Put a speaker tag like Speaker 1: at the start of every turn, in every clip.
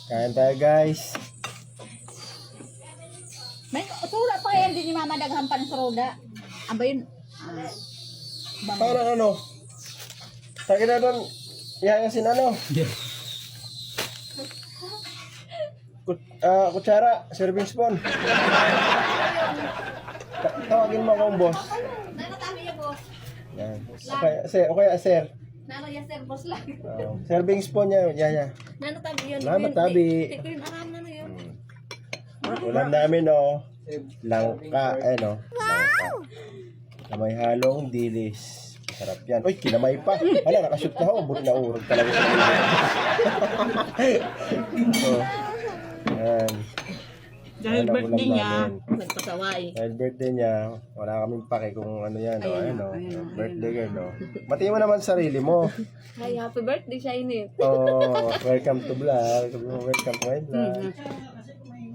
Speaker 1: Kain tayo guys.
Speaker 2: May sura pa yan din ni Mama daghang pansuroda. Aba yun.
Speaker 1: Parang ano? Sakin na doon. Ihayasin ano? Kutsara, serving spoon. Tawagin mo akong boss.
Speaker 2: Nanatami niya, boss.
Speaker 1: Yan. Okay, sir.
Speaker 2: Nano ya sir, boss lang.
Speaker 1: Serving spoon niya, yaya.
Speaker 2: Nanatabi yun.
Speaker 1: Salamat, tabi.
Speaker 2: Hindi ko yun aram na yun.
Speaker 1: Ulam namin, oh. Langka, langka. Na may halong dilis. Sarap yan. Uy, kinamay pa. Hala, nakashoot na ako. Buti na urog talaga sa oh. Yan.
Speaker 2: Dahil
Speaker 1: Yan ang
Speaker 2: birthday
Speaker 1: ulam
Speaker 2: niya.
Speaker 1: namin.
Speaker 2: Nagpasaway.
Speaker 1: Dahil birthday niya, wala kaming pake kung ano yan.
Speaker 2: Ayun,
Speaker 1: Oh,
Speaker 2: ayun,
Speaker 1: birthday girl, no. Matiin mo naman sarili mo.
Speaker 2: Hi, happy birthday, Shiny.
Speaker 1: Oh, welcome to vlog. Sabi mo, welcome to my vlog.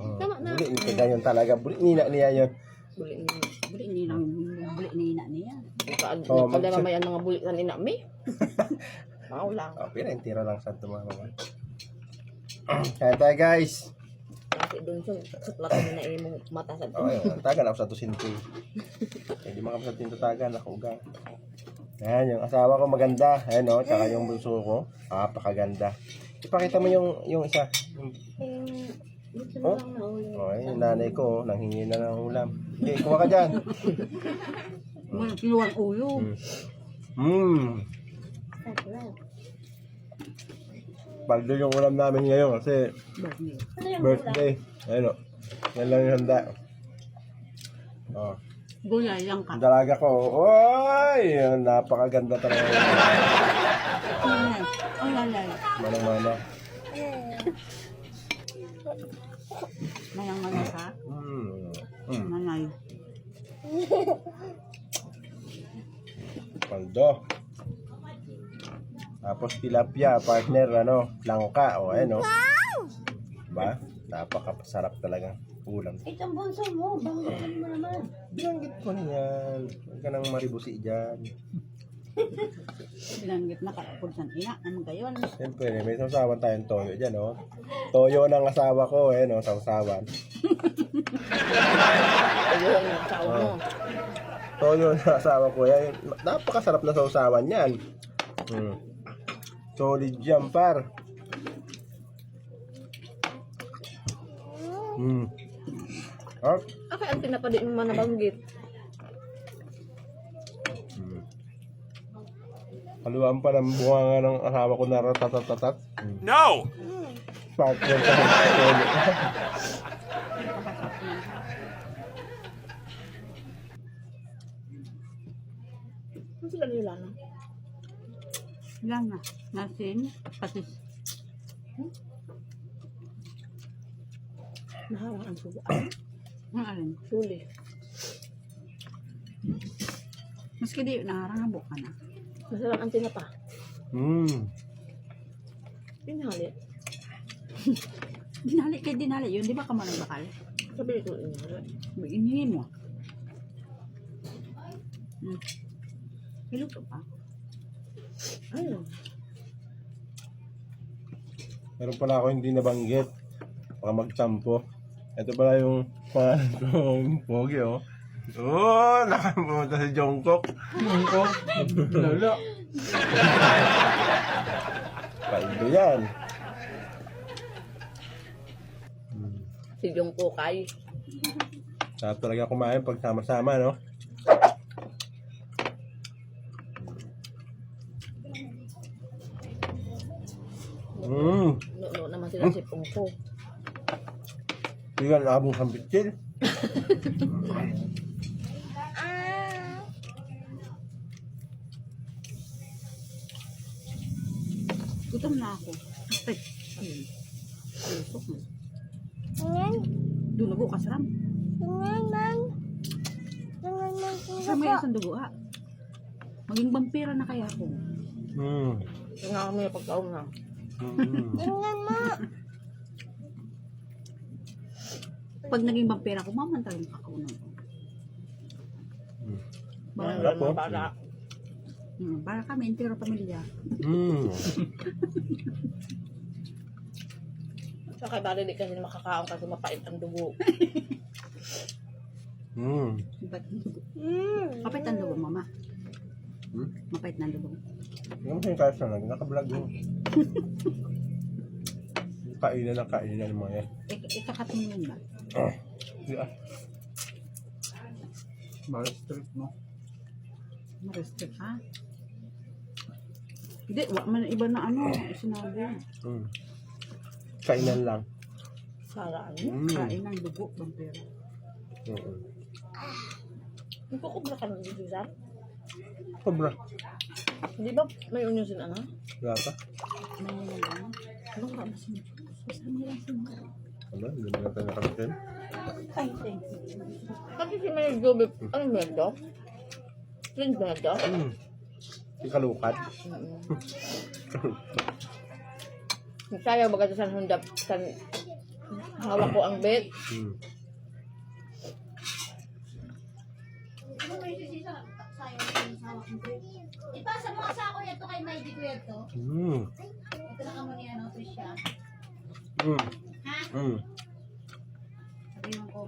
Speaker 1: Oh,
Speaker 2: Tama na.
Speaker 1: buli, ito ganyan talaga. Buli, nina niya yun.
Speaker 2: Buli niya.
Speaker 1: Oh,
Speaker 2: Kada mamaya mga buli na ni Nami. Mau lang.
Speaker 1: Oh, pinahintira lang sa tumama. Kaya tayo guys.
Speaker 2: Kasi doon sa plato na imong mata sa
Speaker 1: Oh, ayun. Tagan ako sa tusinti. Hindi makapasat yung tagan. Ako ugang. Ayan, yung asawa ko maganda. Ayan o, tsaka yung bunso ko. Napakaganda. Ipakita mo yung isa. Oh, oh yung nanay ko, nanghingi na ng ulam. Okay, kuha ka dyan.
Speaker 2: Kinuwang ulo.
Speaker 1: Paldo yung ulam namin ngayon kasi birthday. Ayun o. Yan lang yung handa. Oh.
Speaker 2: Gulay lang ka.
Speaker 1: Ang dalaga ko. Oy! Napakaganda talaga.
Speaker 2: Oh, lalay.
Speaker 1: Manang-mana.
Speaker 2: Manang-mana ka? Manay.
Speaker 1: Paldo. Tapos tilapia, partner, langka. O, ayan, o. Diba? Napakasarap talaga. Ulam.
Speaker 2: Itong bunso mo, banggitin mo naman.
Speaker 1: Binanggit ko na yan. Huwag ka nang maribusi dyan.
Speaker 2: Binanggit na kalapod sa ina. Ano gayon?
Speaker 1: Siyempre, may sausawan tayong toyo dyan, o. Toyo ng asawa ko, eh, no? Sausawan.
Speaker 2: Ayun, ang tao mo.
Speaker 1: Toyo ng asawa ko. Yan. Napakasarap na sausawan yan. Solid yan, par.
Speaker 2: Ako ang pinapadi mo man nabanggit.
Speaker 1: Haluan pa ng bunga ng asawa ko na ratatatatat.
Speaker 3: No!
Speaker 1: Partner ka ng toyo.
Speaker 2: Ano sila nila na? Lang na. Nasin, patis. Nahawa ang suga. Ang alin? Suli. Maski di, naharangabok ka na. Masarap ang tinapa. Dinali. Dinali kay dinali. Yun, di ba ka manang bakal? Sabi ko, inihin mo. Iluto pa. Ayun.
Speaker 1: Meron pala ako hindi nabanggit. Baka magtampo. Ito pala yung pangalan kong pogi, oh. Oh, nakapunta si Jungkook. Jungkook. Lala. Paldo yan.
Speaker 2: Si Jungkook ay.
Speaker 1: Sarap talaga kumain pag sama-sama, no?
Speaker 2: No naman sila si Pungko.
Speaker 1: Hindi ka nabong sambitsil.
Speaker 2: Gutom na ako. Ay, ayun. Lusok mo. Dunugo ka, Saram. Saram may isang dugo, ha? Maging vampira na kaya ako. Nga kami pagkaon na. Pag naging vampira ko, mamantay yung kakaunan ko.
Speaker 1: Sarap, oh.
Speaker 2: Para kami, entero pamilya. Saka bali di kasi makakaon kasi mapait ang dugo.
Speaker 3: Mapait ang dugo. Mapait ang dugo, mama. Mapait na ang dugo.
Speaker 1: Yung mga kaya sa naka-vlog yun. Kainan ng mga yan.
Speaker 3: Ikakatingin ba?
Speaker 1: Yeah.
Speaker 4: Ma-restrict mo.
Speaker 3: Ma-restrict, ha? Hindi, wala man iba na ano, sinabi.
Speaker 1: Kainan lang.
Speaker 2: Saraan.
Speaker 3: Kain ng dugo, vampira.
Speaker 2: Nagkukubra ka ng bibigyan?
Speaker 1: Sobra.
Speaker 2: Di ba may onion sin ano?
Speaker 1: Wala ka?
Speaker 3: May ano? Anong ba mas mo? Sasama lang sa mga.
Speaker 1: Ano? Hindi mo natin nakakasin.
Speaker 3: Ay, thank you.
Speaker 2: Kasi si Mayor Joby, ano ba ito? Friend ba ito?
Speaker 1: Ikalukat.
Speaker 2: Sayaw baga sa San Hundap, hawak ko ang bet.
Speaker 5: Ipasa mo sa ako ito kay May Di Kuya to. Ito na kamo niya, no? Ito siya. Ha?
Speaker 3: Sabihin ko.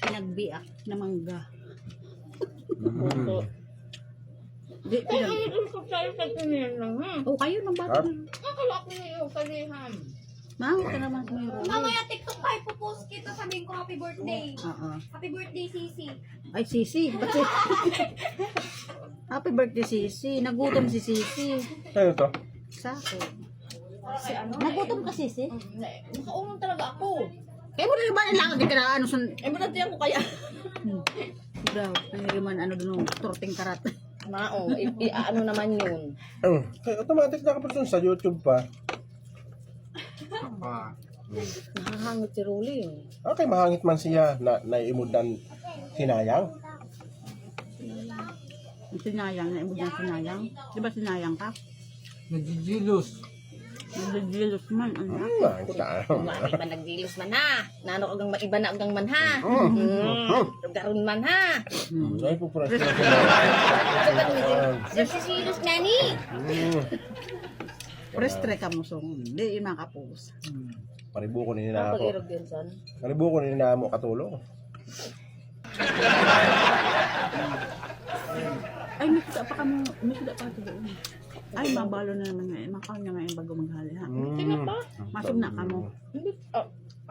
Speaker 3: Pinagbiak na mangga.
Speaker 2: Puso.
Speaker 3: Di, pinag...
Speaker 2: Ay, sa'yo sa tiniyan lang, ha?
Speaker 3: Oh, kayo ng bata.
Speaker 2: Akala ko na yung kalihan.
Speaker 3: Mangit ka naman sa mayroon.
Speaker 5: Mamaya TikTok tayo pupost kita, sabihin ko happy birthday.
Speaker 3: Oo.
Speaker 5: Happy birthday, Sisi.
Speaker 3: Ay, Sisi. Ba't Happy birthday, Sisi. Nagutom si Sisi.
Speaker 1: Ano to?
Speaker 3: Sako.
Speaker 5: Si ano?
Speaker 3: Nagutom ka, Sisi?
Speaker 2: Nakaunong talaga ako.
Speaker 3: Kaya mo na naman ilangan di ka na ano sun...
Speaker 2: Eh, manatiyan ko kaya.
Speaker 3: Daw, nangyariman ano doon, torting karat.
Speaker 2: Mao, ano naman yun.
Speaker 1: Kaya automatic nakapunta sa YouTube pa.
Speaker 2: Nakahangit si Rolling.
Speaker 1: Okay, mahangit man siya na naiimudan sinayang.
Speaker 3: Yung sinayang, naimod ng sinayang. Di ba sinayang ka?
Speaker 4: Nagjijilos.
Speaker 3: Nagdilos man, ano?
Speaker 2: Wala iba nagdilos man ha. Nano kagang iba na agang man ha. Garon man ha.
Speaker 1: Ay, pupuras na
Speaker 5: Sisilos nga ni.
Speaker 3: Prestre ka mo so, hindi yun makapos.
Speaker 1: Paribuko ni na
Speaker 2: Pag
Speaker 1: ako.
Speaker 2: irog din son.
Speaker 1: Paribuko ni na mo katulong.
Speaker 3: Ay, may kuda pa ka mo, may kuda pa ka doon. Ay, mabalo na naman nga, makaw niya ngayon bago maghali ha.
Speaker 2: Tingnan pa.
Speaker 3: Masog na ka mo.
Speaker 2: Hindi.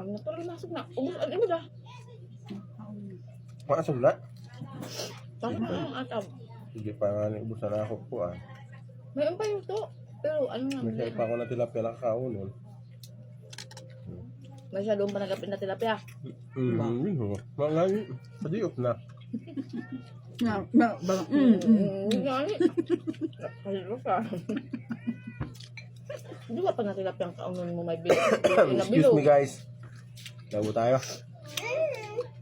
Speaker 2: Ang natural masok na. Ubus ang iba da.
Speaker 1: Maasog na.
Speaker 2: Tapos ang atab.
Speaker 1: Sige pa nga ni ubusan na ako po ah.
Speaker 2: May umpay yung to. Pero ano nga.
Speaker 1: May pa ako na tilapia lang kaunon.
Speaker 2: May siya doon pa nagapit na tilapia.
Speaker 1: Mga padiop na.
Speaker 2: Hindi nga ni. Kalilo ka. Hindi ba pa na tilapia ang kaunon mo may bilo?
Speaker 1: Excuse me guys. Labo tayo.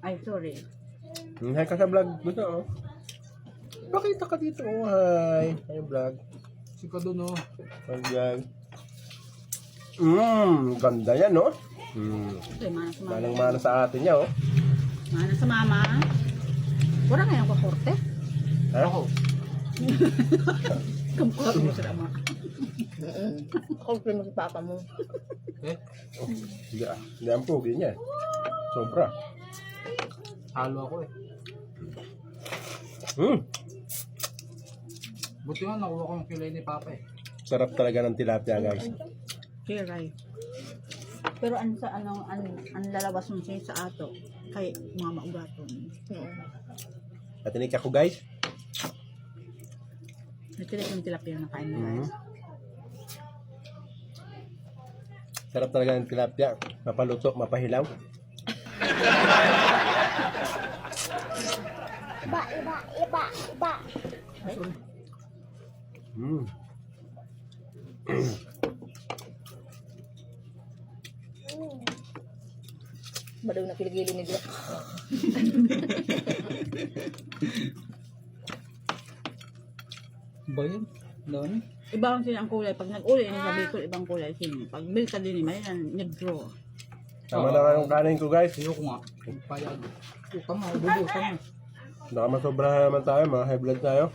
Speaker 3: Ay, sorry.
Speaker 1: Hi ka sa vlog. Gusto oh. Pakita ka dito. Oh, hi. Hi vlog.
Speaker 4: Si ka doon, oh.
Speaker 1: Hi vlog. Ganda yan no?
Speaker 3: Okay, mana sa mama.
Speaker 1: Manang-mana sa atin niya oh.
Speaker 3: Mana sa mama. Wala ngayong paporte.
Speaker 1: Ako.
Speaker 3: Kamuha mo sa ama.
Speaker 2: Komplain mo sa papa mo.
Speaker 4: Eh,
Speaker 1: Hindi ah. Hindi ang pogi niya. Sobra.
Speaker 4: halo ako eh. Buti nga, nakuha ko yung kilay ni Papa eh.
Speaker 1: Sarap talaga ng tilapia guys.
Speaker 3: Kiray. Pero ano sa ang lalabas mo siya sa ato kay mga maugaton.
Speaker 1: Patinik ako guys.
Speaker 3: Nagtilik yung tilapia na kain mo guys.
Speaker 1: Sarap talaga ng tilapia. Mapaluto, mapahilaw.
Speaker 5: Iba.
Speaker 2: Badaw na kiligili ni Diya.
Speaker 4: Ba yun? Dami?
Speaker 3: Ibang sila ang kulay. Pag nag-uli, sabi ko ibang kulay sila. Pag bilta din may nag-draw.
Speaker 1: Tama na nga yung kanin ko guys.
Speaker 4: Ayoko nga. Payag. Tama, ububusan mo.
Speaker 1: Baka masobra naman tayo, mga high blood tayo.